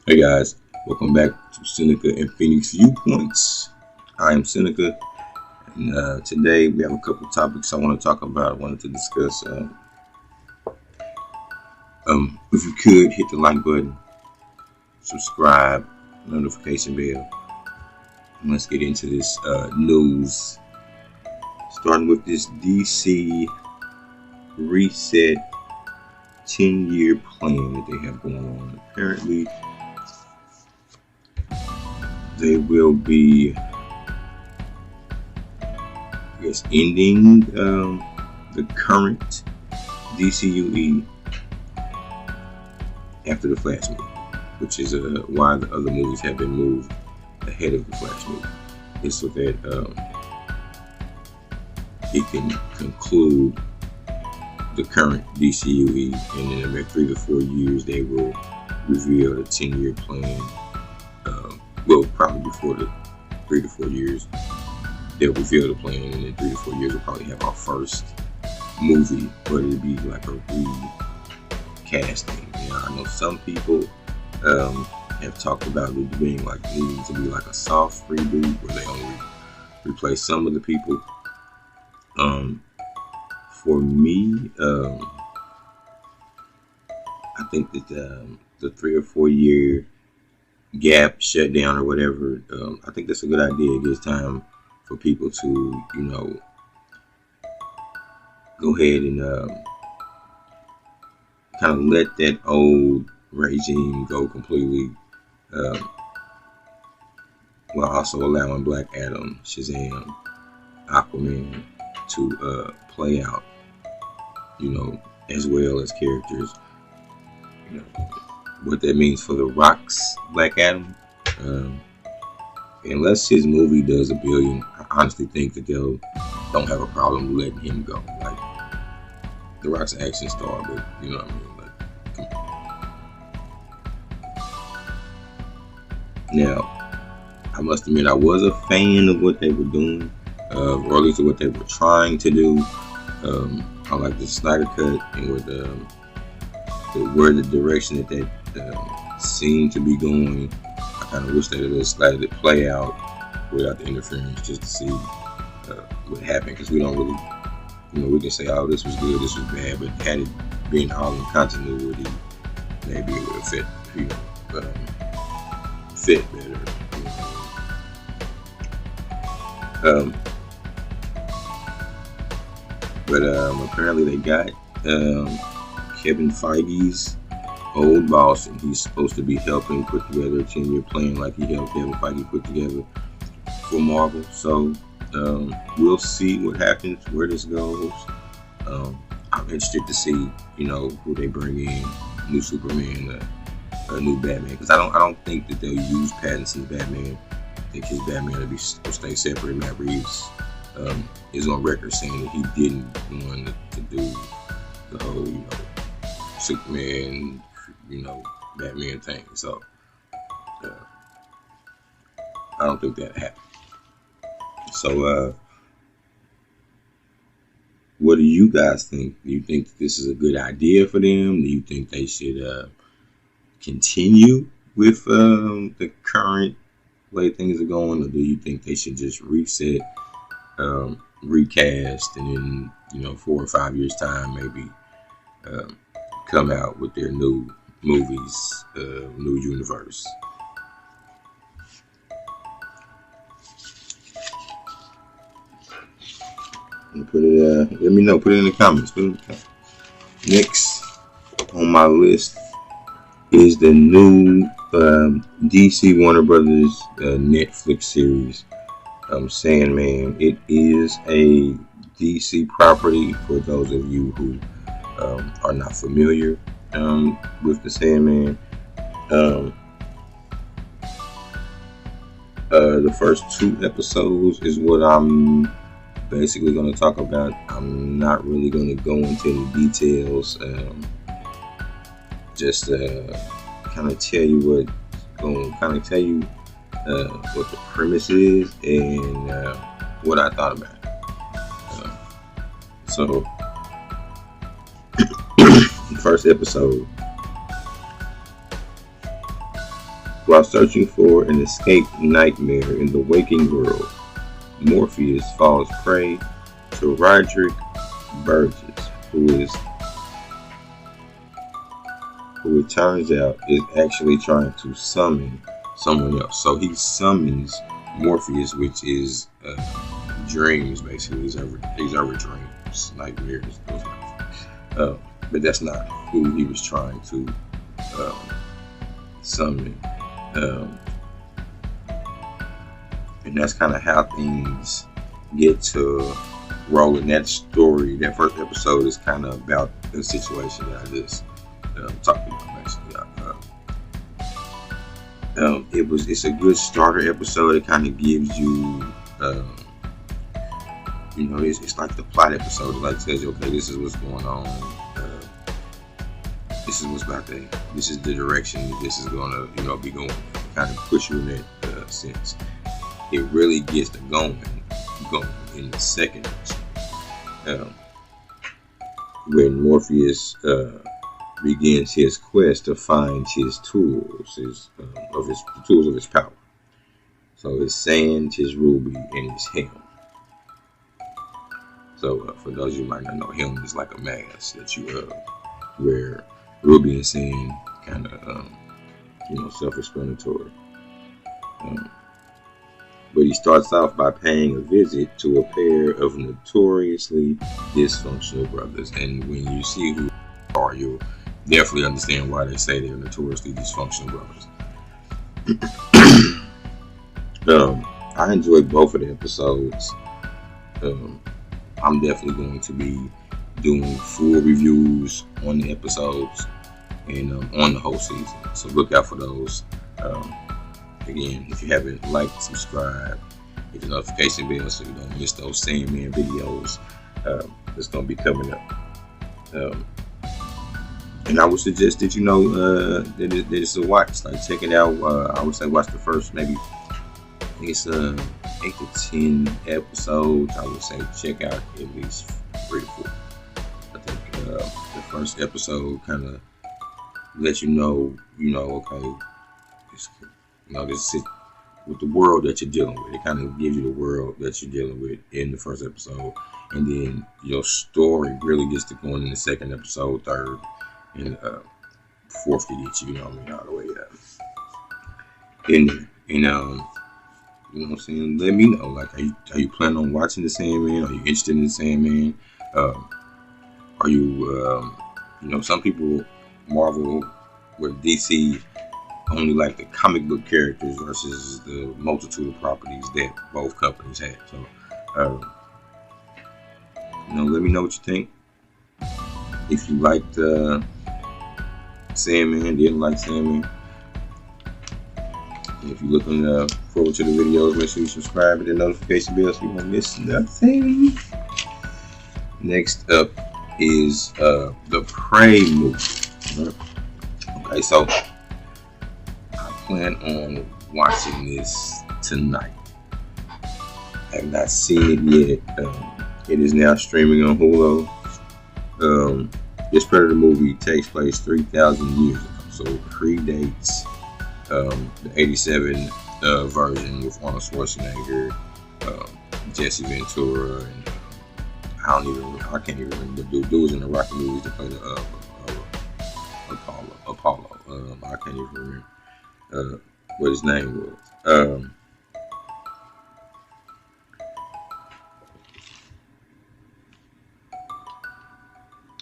Hey guys, welcome back to Seneca and Phoenix Viewpoints. I am Seneca, and today we have a couple topics I want to talk about. I wanted to discuss. If you could hit the like button, subscribe, notification bell. And let's get into this news. Starting with this DC reset 10-year plan that they have going on. Apparently, they will be, ending the current DCUE after the Flash movie, which is why the other movies have been moved ahead of the Flash movie. It's so that it can conclude the current DCUE, and in about 3 to 4 years they will reveal the 10-year plan. Probably before the 3 to 4 years they'll reveal the plan, and in 3 to 4 years we'll probably have our first movie, but it'll be like a recasting. I know some people have talked about it being like needing to be like a soft reboot where they only replace some of the people. For me, I think that the 3 or 4 year gap, shutdown, or whatever, I think that's a good idea. It gives time for people to, go ahead and kind of let that old regime go completely, while also allowing Black Adam, Shazam, Aquaman to play out, as well as characters. What that means for The Rock's Black Adam, unless his movie does $1 billion, I honestly think that they'll don't have a problem letting him go. Like, The Rock's an action star, but you know what I mean. Like, now, I must admit, I was a fan of what they were doing, or at least of what they were trying to do. I like the Snyder Cut and where the direction that they seemed to be going. I kind of wish they would have let it play out without the interference, just to see what happened, because we don't really, we can say, oh, this was good, this was bad, but had it been all in continuity, maybe it would have fit better. But apparently they got Kevin Feige's old boss, and he's supposed to be helping put together a 10-year plan like he helped Kevin Feige put together for Marvel. So we'll see what happens, where this goes. I'm interested to see, who they bring in, new Superman, a new Batman, because I don't think that they'll use Pattinson's Batman. I think his Batman will stay separate. Matt Reeves is on record saying that he didn't want to do the whole, Superman, Batman thing. So I don't think that happened. So what do you guys think? Do you think this is a good idea for them? Do you think they should continue with the current way things are going, or do you think they should just reset, recast, and then 4 or 5 years time maybe come out with their new movies, new universe? Put it. Let me know. Put it in the comments. Next on my list is the new DC Warner Brothers Netflix series, Sandman. It is a DC property for those of you who are not familiar with the Sandman. The first 2 episodes is what I'm basically going to talk about. I'm not really going to go into the details. Just kind of tell you what the premise is and what I thought about it. So the first episode, While searching for an escaped nightmare in the waking world, Morpheus falls prey to Roderick Burgess, who it turns out is actually trying to summon someone else. So he summons Morpheus, which is dreams, basically. These are dreams, nightmares, those kind of things. But that's not who he was trying to summon. And that's kind of how things get to rolling. That story, that first episode, is kind of about the situation that I just talked about, basically. It's a good starter episode. It kind of gives you, it's like the plot episode. It like tells you, okay, this is what's going on. This is what's about to. This is the direction this is gonna, be going. Kind of push you in that sense. It really gets to going in the second episode, when Morpheus begins his quest to find his tools, the tools of his power. So his sand, his ruby, and his helm. So for those of you who might not know, helm is like a mask that you wear. Ruby and sand kind of self-explanatory. But he starts off by paying a visit to a pair of notoriously dysfunctional brothers. And when you see who they are, you'll definitely understand why they say they're notoriously dysfunctional brothers. I enjoyed both of the episodes. I'm definitely going to be doing full reviews on the episodes and on the whole season. So look out for those. Again, if you haven't liked, subscribe, hit the notification bell so you don't miss those Sandman videos. It's going to be coming up. And I would suggest that that it's a watch. Like, check it out. I would say watch the first maybe, I think it's 8 to 10 episodes. I would say check out at least 3 to 4. I think the first episode kind of lets you know, okay, this is with the world that you're dealing with. It kind of gives you the world that you're dealing with in the first episode, and then your story really gets to going in the second episode, third, and fourth to get you, all the way up in there. And what I'm saying? Let me know. Like, are you planning on watching the Sandman? Are you interested in the Sandman? Are you, some people, Marvel with DC, only like the comic book characters versus the multitude of properties that both companies have. So, let me know what you think. If you liked Sandman, didn't like Sandman. If you're looking forward to the videos, make sure you subscribe and the notification bell so you won't miss nothing. Next up is the Prey movie. Okay, so I plan on watching this tonight. I have not seen it yet. It is now streaming on Hulu. This Predator movie takes place 3,000 years ago, so it predates the 87 version with Arnold Schwarzenegger, Jesse Ventura, and I can't even remember the dudes in the Rocky movies that play the Apollo. I can't even remember what his name was.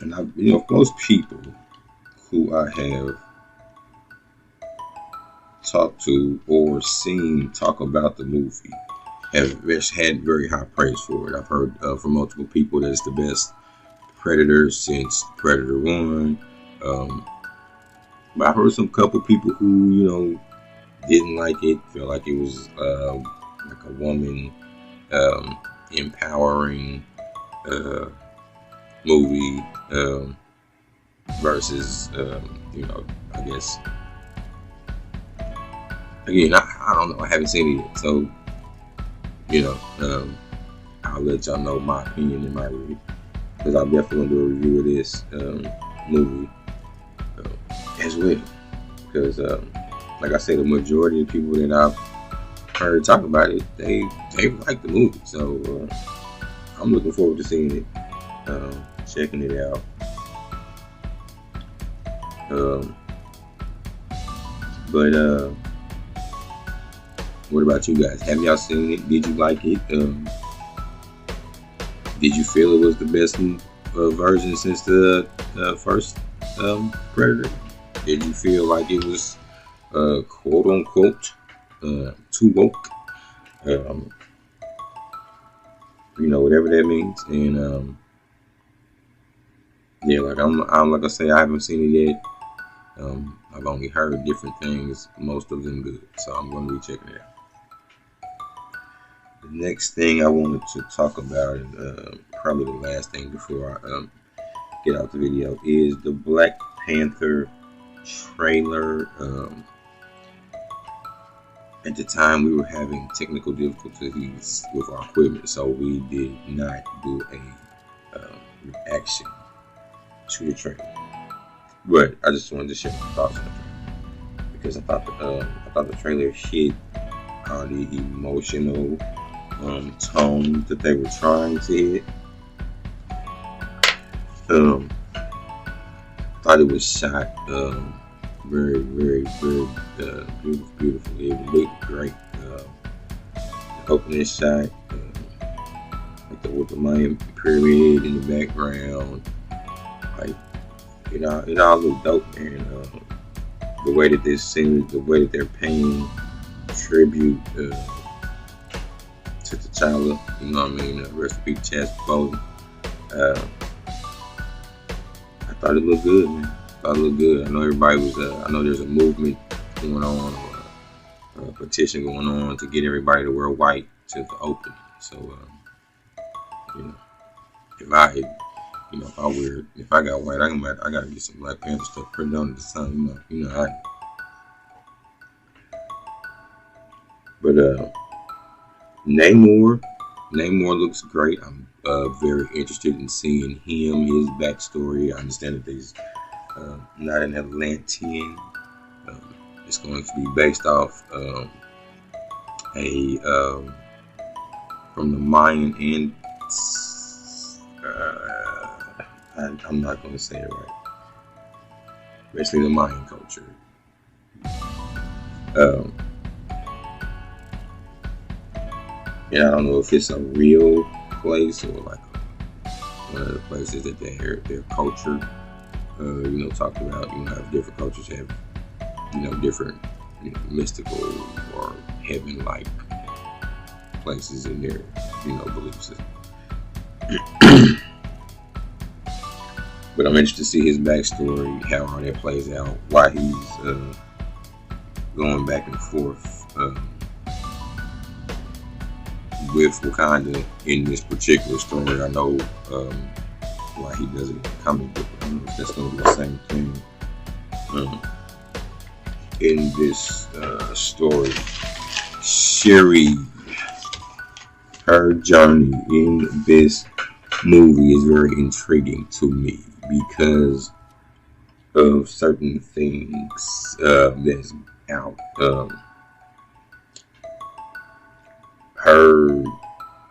And most people who I have talked to or seen talk about the movie have had very high praise for it. I've heard from multiple people that it's the best Predator since Predator 1. But I've heard some couple people who, didn't like it, felt like it was like a woman empowering movie versus, I guess. Again, I don't know. I haven't seen it yet, so I'll let y'all know my opinion in my review, because I'm definitely gonna do a review of this movie as well, because like I said, the majority of people that I've heard talk about it, they like the movie. So I'm looking forward to seeing it, checking it out. But what about you guys? Have y'all seen it? Did you like it? Did you feel it was the best version since the first Predator? Did you feel like it was quote unquote too woke? Whatever that means. And yeah, like I'm like I say, I haven't seen it yet. I've only heard different things, most of them good, so I'm going to be checking it out. The next thing I wanted to talk about, and probably the last thing before I get out the video, is the Black Panther trailer. At the time, we were having technical difficulties with our equipment, so we did not do a reaction to the trailer. But I just wanted to share my thoughts on the trailer because I thought the trailer hit the emotional tone that they were trying to hit. Thought it was shot very, very, very beautifully. It looked great. The opening shot with the Mayan pyramid in the background, like it all looked dope, man. The way that this scene, the way that they're paying tribute to T'Challa, you know what I mean? Rest in peace, Chaz Bowden. I thought it looked good, man. I thought it looked good. I know everybody was. I know there's a movement going on, a petition going on to get everybody to wear white to the opening. So, if I got white, I gotta get some Black Panther stuff printed on the sun. But Namor looks great. I'm very interested in seeing him, his backstory. I understand that he's not an Atlantean. It's going to be based off from the Mayan and I'm not going to say it right. Basically, the Mayan culture. I don't know if it's a real place or like one of the places that their culture, talked about. If different cultures have, different, mystical or heaven-like places in their, belief system. But I'm interested to see his backstory, how all that plays out, why he's going back and forth with Wakanda in this particular story. I know why he does it in the comic book. I don't know if that's going to be the same thing in this story. Shuri, her journey in this movie is very intriguing to me because of certain things that's out.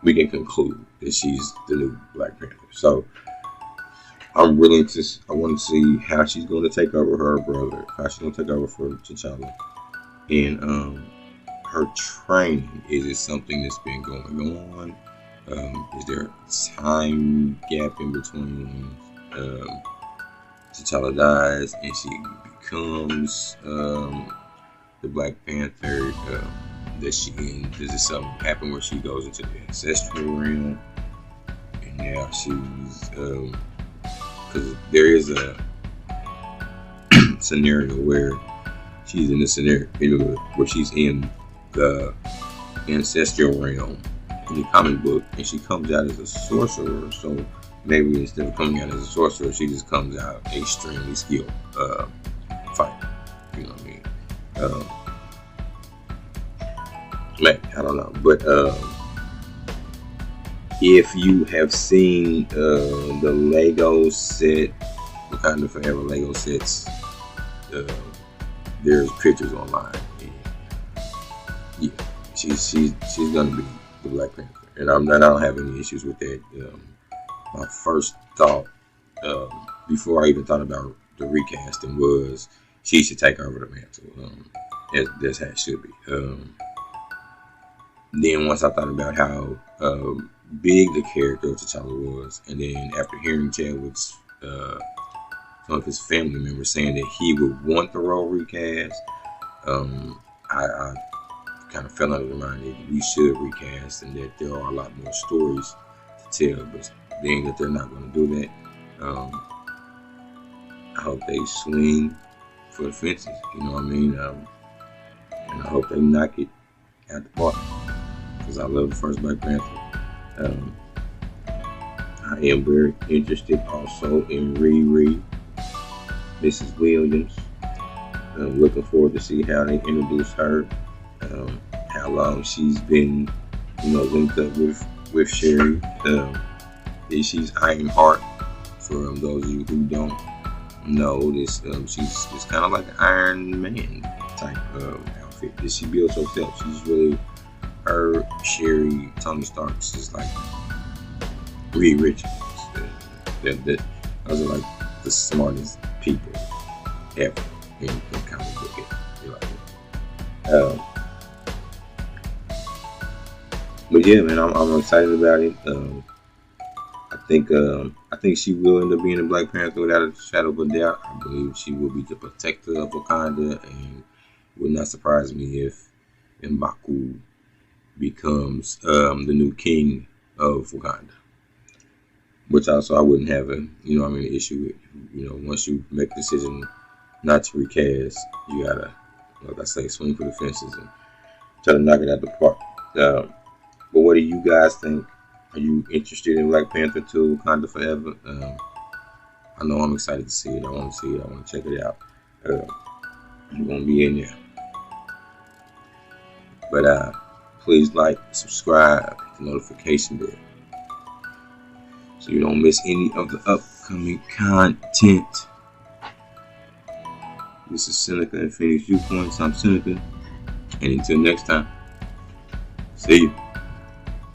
We can conclude that she's the new Black Panther. So I want to see how she's going to take over her brother, how she's going to take over for T'Challa, and her training. Is it something that's been going on? Is there a time gap in between T'Challa dies and she becomes the Black Panther? Does it something happen where she goes into the ancestral realm and now she's because there is a scenario where she's in the scenario where she's in the ancestral realm in the comic book and she comes out as a sorcerer. So maybe instead of coming out as a sorcerer, she just comes out extremely skilled fighter. You know what I mean? I don't know, but if you have seen the Lego set, Wakanda Forever Lego sets, there's pictures online yeah, she's gonna be the Black Panther, and I don't have any issues with that. My first thought, before I even thought about the recasting, was she should take over the mantle. That's how it should be. Then once I thought about how big the character of T'Challa was, and then after hearing Chadwick's some of his family members saying that he would want the role recast, I kind of fell under the mind that we should recast, and that there are a lot more stories to tell. But being that they're not going to do that, I hope they swing for the fences. You know what I mean? And I hope they knock it out the park, because I love the first Black Panther. I am very interested also in Riri, Mrs. Williams. I'm looking forward to see how they introduce her, how long she's been, linked up with Sherry. She's Ironheart. For those of you who don't know this, she's kind of like an Iron Man type of outfit that she builds herself. She's really her, Sherry, Tony Stark's is like Reed Richards. Those are like the smartest people ever in comic book history. But yeah, man, I'm excited about it. I think she will end up being a Black Panther without a shadow of a doubt. I believe she will be the protector of Wakanda, and it would not surprise me if M'Baku becomes the new king of Wakanda. Which also I wouldn't have an issue with. Once you make a decision not to recast, you gotta, like I say, swing for the fences and try to knock it out the park. But what do you guys think? Are you interested in Black Panther 2, Wakanda Forever? I know I'm excited to see it. I want to see it. I want to check it out. I'm gonna be in there. But please like, subscribe, hit the notification bell, so you don't miss any of the upcoming content. This is Seneca and Phoenix Viewpoints. I'm Seneca. And until next time, see you.